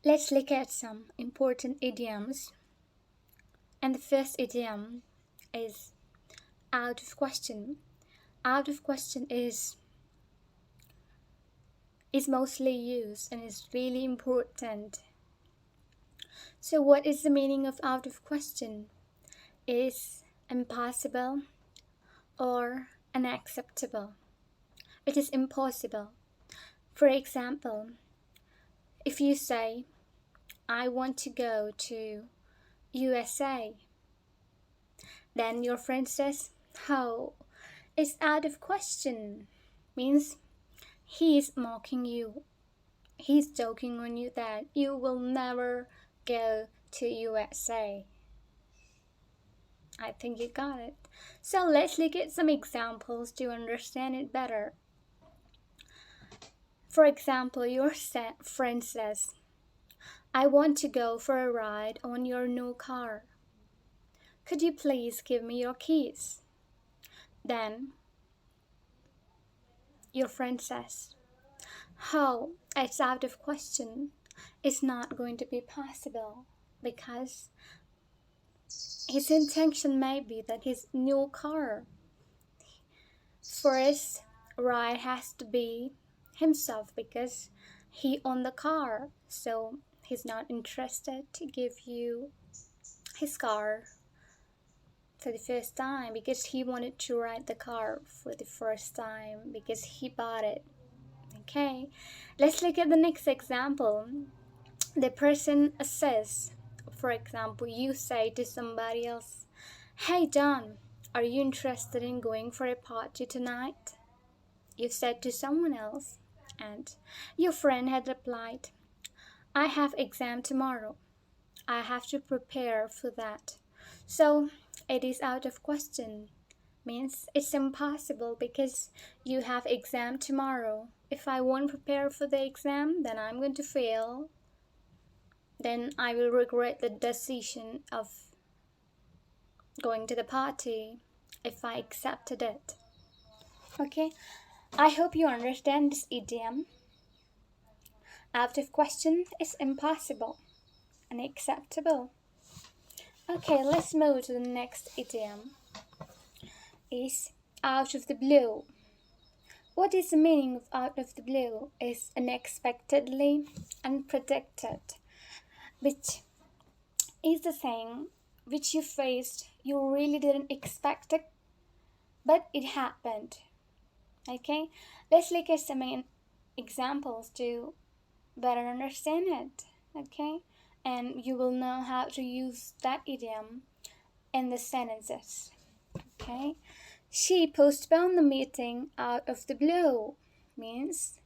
Let's look at some important idioms. And the first idiom is out of question. Out of question is mostly used and is really important. So what is the meaning of out of question? Is impossible or unacceptable. It is impossible. For example, if you say, I want to go to USA, then your friend says, how? It's out of question. Means he's mocking you. He's joking on you that you will never go to USA. I think you got it. So let's look at some examples to understand it better. For example, your friend says, I want to go for a ride on your new car. Could you please give me your keys? Then your friend says, oh, it's out of question. It's not going to be possible because his intention may be that his new car first ride has to be himself because he owned the car, so he's not interested to give you his car for the first time because he wanted to ride the car for the first time because he bought it. Okay, let's look at the next example. The person says, for example, you say to somebody else, hey John, are you interested in going for a party tonight? You said to someone else, and your friend had replied, I have exam tomorrow. I have to prepare for that. So it is out of question. Means it's impossible because you have exam tomorrow. If I won't prepare for the exam, then I'm going to fail. Then I will regret the decision of going to the party if I accepted it. Okay, I hope you understand this idiom. Out of question is impossible, unacceptable. Okay, let's move to the next idiom. Is out of the blue. What is the meaning of out of the blue? Is unexpectedly, unpredicted, which is the thing which you faced, you really didn't expect it, but it happened. Okay, let's look at some examples to better understand it. Okay, and you will know how to use that idiom in the sentences. Okay, she postponed the meeting out of the blue. Means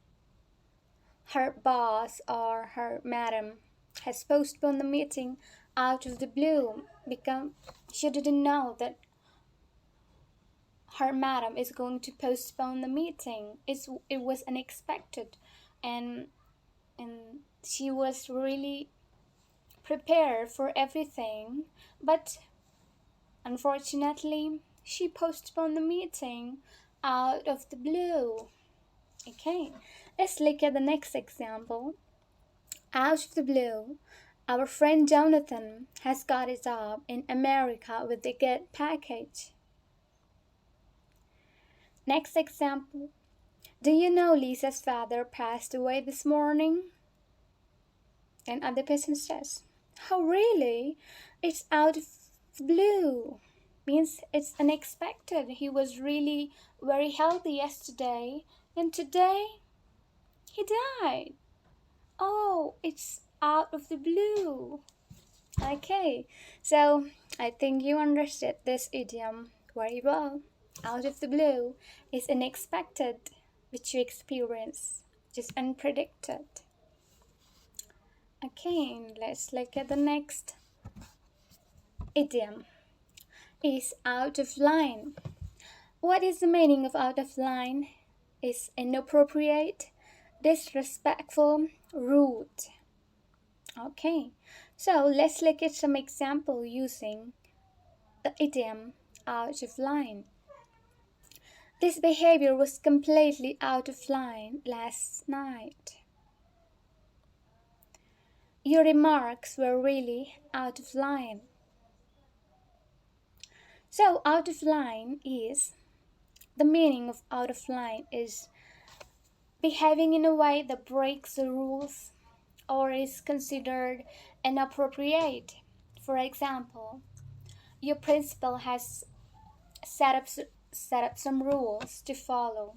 her boss or her madam has postponed the meeting out of the blue because she didn't know that her madam is going to postpone the meeting. It was unexpected, and she was really prepared for everything, but unfortunately she postponed the meeting out of the blue. Okay, let's look at the next example. Out of the blue, our friend Jonathan has got a job in America with a good package. Next example. Do you know Lisa's father passed away this morning? And other person says, oh really? It's out of the blue. Means it's unexpected. He was really very healthy yesterday, and today he died. Oh, it's out of the blue. Okay, so I think you understood this idiom very well. Out of the blue is unexpected, which you experience, just unpredicted. Okay, let's look at the next idiom. Is out of line. What is the meaning of out of line? Is inappropriate, disrespectful, rude. Okay, so let's look at some example using the idiom out of line. This behavior was completely out of line last night. your remarks were really out of line. So, out of line is the meaning of out of line is behaving in a way that breaks the rules or is considered inappropriate. For example, your principal has set up some rules to follow,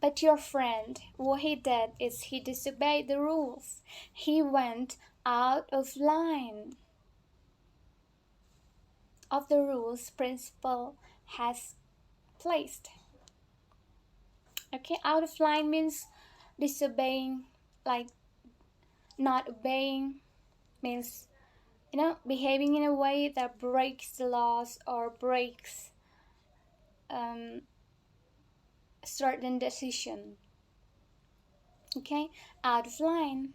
but your friend, what he did is he disobeyed the rules. He went out of line of the rules principal has placed. Okay, out of line means disobeying, like not obeying, means behaving in a way that breaks the laws or breaks certain decision. Okay, out of line.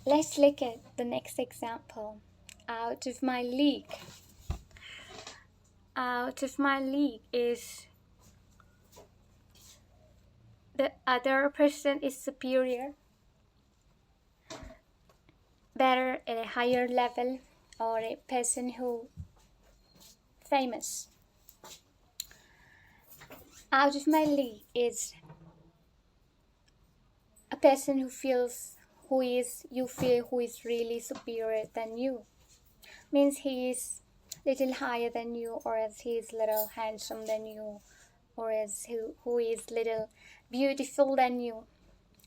Let's look at the next example. Out of my league. Out of my league is the other person is superior, better at a higher level, or a person who famous. Out of my league is a person who feels you feel who is really superior than you. Means he is little higher than you, or else he is little handsome than you, or else who is little beautiful than you.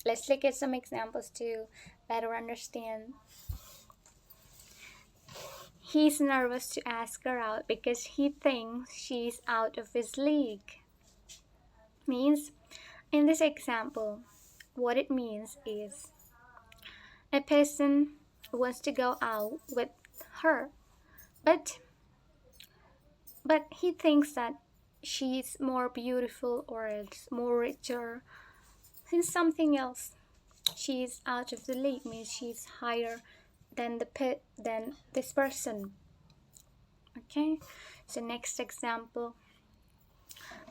Let's look at some examples to better understand. He's nervous to ask her out because he thinks she's out of his league. Means, in this example, what it means is a person wants to go out with her, but he thinks that she's more beautiful or else more richer than something else. She's out of the league, means she's higher than than this person. Okay, so next example.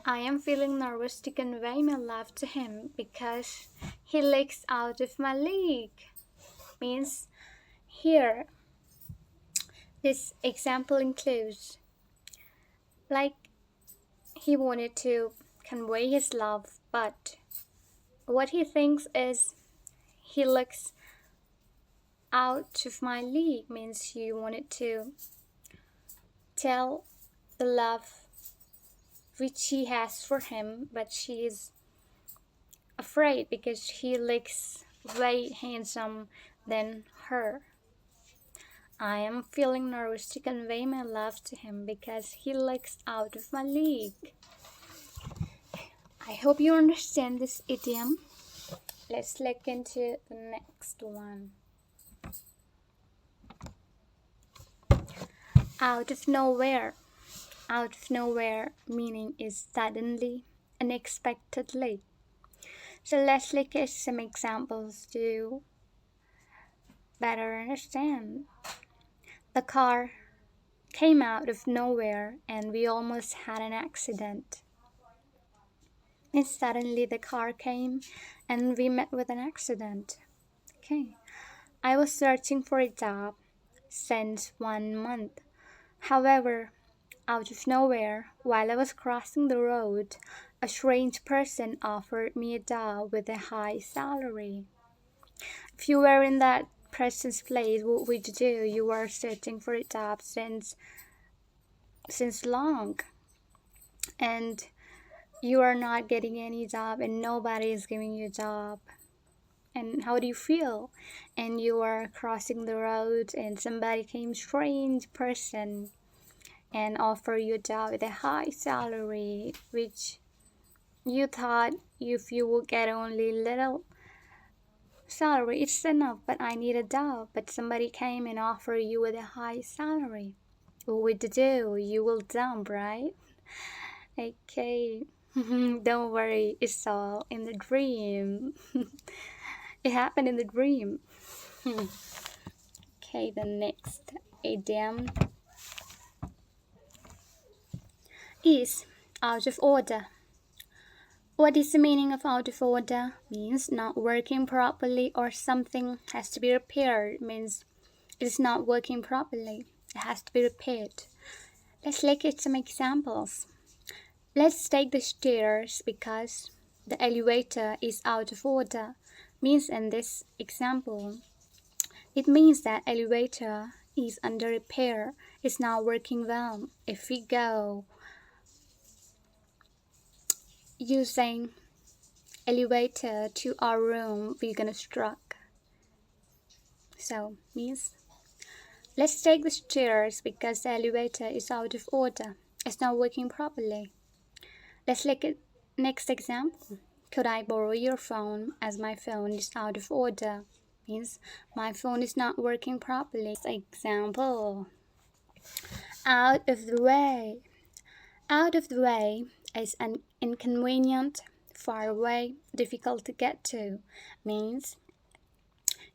I am feeling nervous to convey my love to him because he looks out of my league. Means here, this example includes like he wanted to convey his love, but what he thinks is he looks out of my league, means he wanted to tell the love which she has for him, but she is afraid because he looks way handsome than her. I am feeling nervous to convey my love to him because he looks out of my league. I hope you understand this idiom. Let's look into the next one. Out of nowhere. Out of nowhere meaning is suddenly, unexpectedly. So let's look at some examples to better understand. The car came out of nowhere and we almost had an accident. And suddenly the car came and we met with an accident. Okay. I was searching for a job since 1 month. However, out of nowhere, while I was crossing the road, a strange person offered me a job with a high salary. If you were in that person's place, what would you do? You were searching for a job since long, and you are not getting any job and nobody is giving you a job. And how do you feel? And you are crossing the road and somebody came, strange person, and offer you a job with a high salary, which you thought if you would get only little salary, it's enough, but I need a job. But somebody came and offered you with a high salary. What would you do? You will jump, right? Okay, don't worry, it's all in the dream. It happened in the dream. Okay, the next idiom is out of order. What is the meaning of out of order? Means not working properly or something has to be repaired. Means it is not working properly. It has to be repaired. Let's look at some examples. Let's take the stairs because the elevator is out of order. Means in this example, it means that elevator is under repair. It's not working well. If we go using elevator to our room, we're gonna struck. So means let's take the stairs because the elevator is out of order. It's not working properly. Let's look at next example. Could I borrow your phone as my phone is out of order? Means my phone is not working properly. Example. Out of the way. Out of the way is an inconvenient, far away, difficult to get to. Means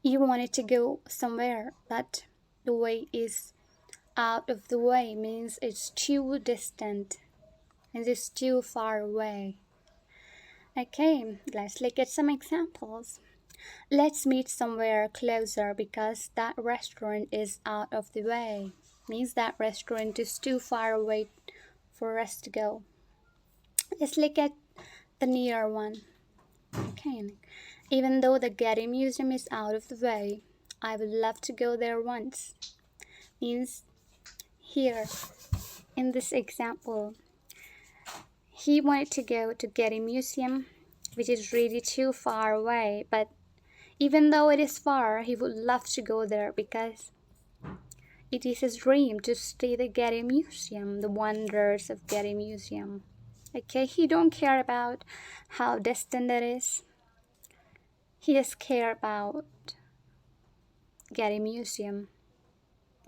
you wanted to go somewhere, but the way is out of the way. Means it's too distant and it's too far away. Okay, let's look at some examples. Let's meet somewhere closer because that restaurant is out of the way. Means that restaurant is too far away for us to go. Let's look at the near one. Okay, even though the Getty Museum is out of the way, I would love to go there once. Means here in this example, he wanted to go to Getty Museum, which is really too far away, but even though it is far, he would love to go there because it is his dream to see the Getty Museum, the wonders of Getty Museum. Okay, he don't care about how distant it is. He just care about Getty Museum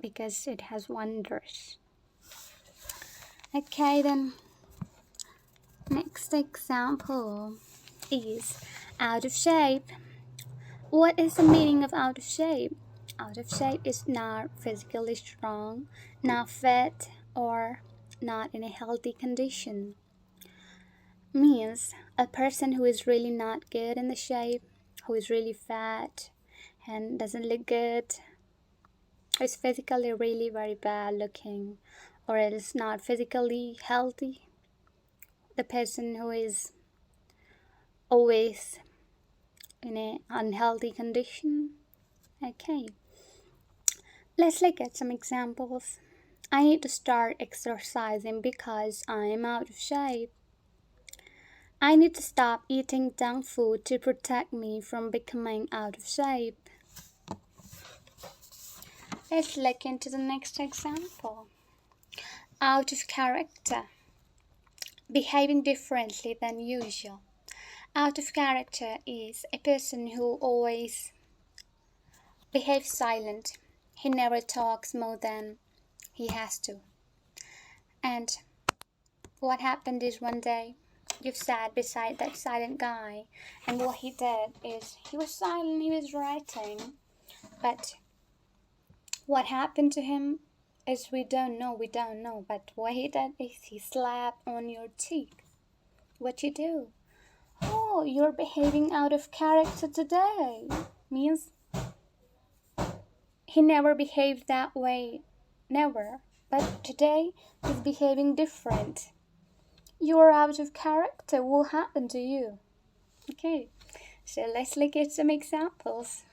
because it has wonders. Okay, then next example is out of shape. What is the meaning of out of shape? Out of shape is not physically strong, not fit, or not in a healthy condition. Means a person who is really not good in the shape, who is really fat and doesn't look good, is physically really very bad looking, or is not physically healthy. The person who is always in an unhealthy condition. Okay, let's look at some examples. I need to start exercising because I am out of shape. I need to stop eating junk food to protect me from becoming out of shape. Let's look into the next example. Out of character. Behaving differently than usual. Out of character is a person who always behaves silent. He never talks more than he has to. And what happened is one day you sat beside that silent guy, and what he did is he was silent, he was writing, but what happened to him is we don't know, but what he did is he slapped on your cheek. What you do? Oh, you're behaving out of character today. Means he never behaved that way, never. But today he's behaving different. You're out of character. What will happen to you? Okay, so let's look at some examples.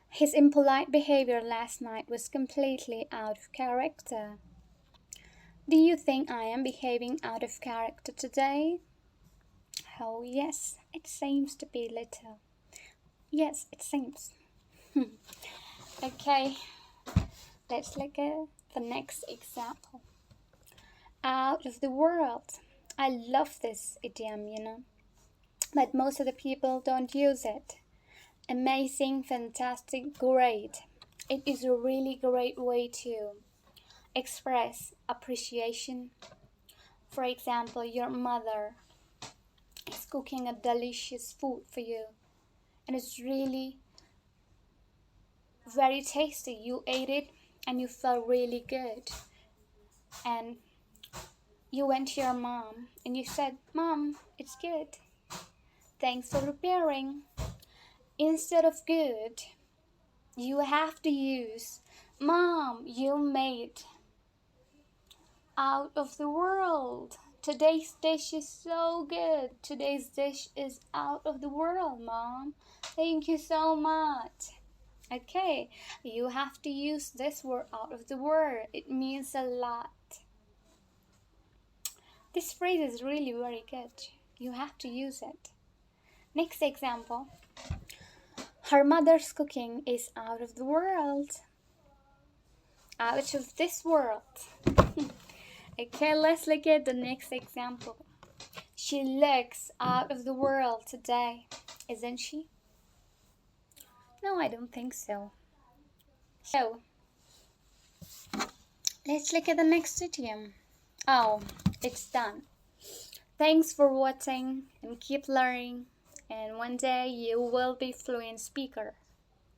His impolite behavior last night was completely out of character. Do you think I am behaving out of character today? Oh, yes, it seems to be little. Yes, it seems. Okay, let's look at the next example. Out of the world. I love this idiom, but most of the people don't use it. Amazing, fantastic, great. It is a really great way to express appreciation. For example, your mother is cooking a delicious food for you, and it's really very tasty. You ate it and you felt really good, and You went to your mom and you said, "Mom, it's good. Thanks for repairing." Instead of good, you have to use, "Mom, you made out of the world. Today's dish is so good. Today's dish is out of the world, Mom. Thank you so much." Okay, you have to use this word, out of the world. It means a lot. This phrase is really very good. You have to use it. Next example. Her mother's cooking is out of the world. Out of this world. Okay, let's look at the next example. She looks out of the world today, isn't she? No, I don't think so. So, let's look at the next idiom. Oh, it's done. Thanks for watching and keep learning. And one day you will be fluent speaker.